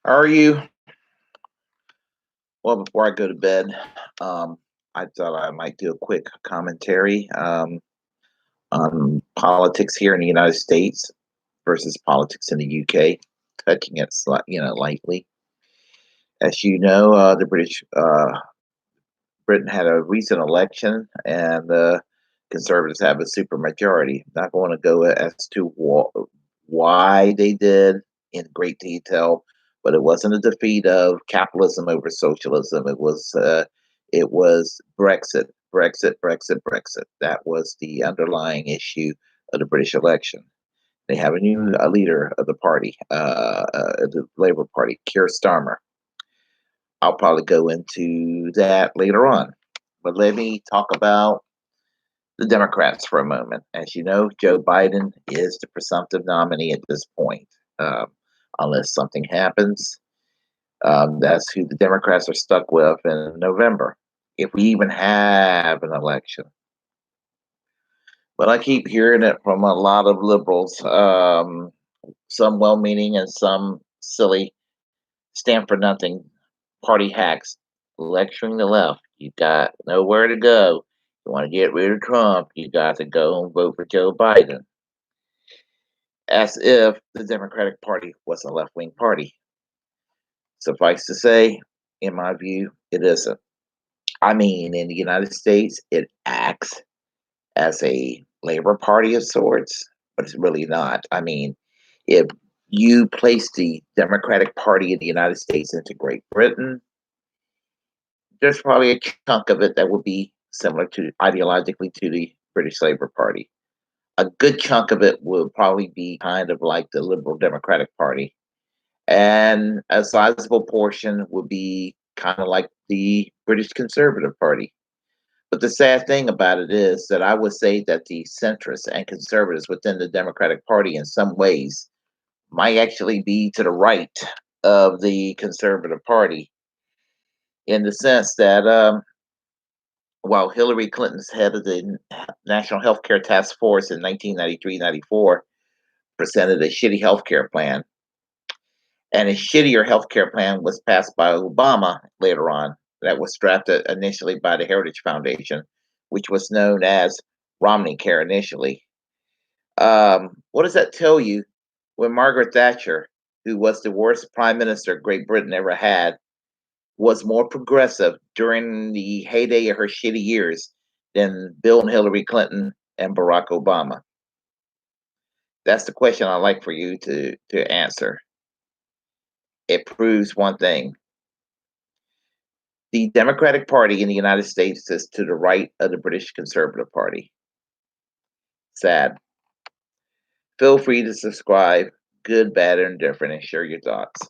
How are you? Well, before I go to bed, um, I thought I might do a quick commentary on politics here in the United States versus politics in the UK, touching it, lightly. As you know, the Britain had a recent election, and the Conservatives have a supermajority. Not going to go as to why they did in great detail, but it wasn't a defeat of capitalism over socialism. It was Brexit, Brexit, Brexit, Brexit. That was the underlying issue of the British election. They have a new leader of the party, the Labour Party, Keir Starmer. I'll probably go into that later on. But let me talk about the Democrats for a moment. As you know, Joe Biden is the presumptive nominee at this point, um, unless something happens. That's who the Democrats are stuck with in November, if we even have an election. But I keep hearing it from a lot of liberals, some well meaning and some silly, stand for nothing party hacks lecturing the left. You got nowhere to go. You want to get rid of Trump, you got to go and vote for Joe Biden. As if the Democratic Party was a left wing party. Suffice to say, in my view, it isn't. I mean, in the United States, it acts as a labor party of sorts, but it's really not. I mean, if you place the Democratic Party in the United States into Great Britain, there's probably a chunk of it that would be similar to ideologically to the British Labour Party. A good chunk of it will probably be kind of like the Liberal Democratic Party, and a sizable portion would be kind of like the British Conservative Party. But the sad thing about it is that I would say that the centrists and conservatives within the Democratic Party, in some ways, might actually be to the right of the Conservative Party, in the sense that while Hillary Clinton's head of the National Healthcare Task Force in 1993-94 presented a shitty healthcare plan, and a shittier healthcare plan was passed by Obama later on, that was drafted initially by the Heritage Foundation, which was known as Romney Care initially. What does that tell you when Margaret Thatcher, who was the worst prime minister Great Britain ever had, was more progressive during the heyday of her shitty years than Bill and Hillary Clinton and Barack Obama? That's the question I'd like for you to answer. It proves one thing: the Democratic Party in the United States is to the right of the British Conservative Party. Sad. Feel free to subscribe, good, bad, or indifferent, and share your thoughts.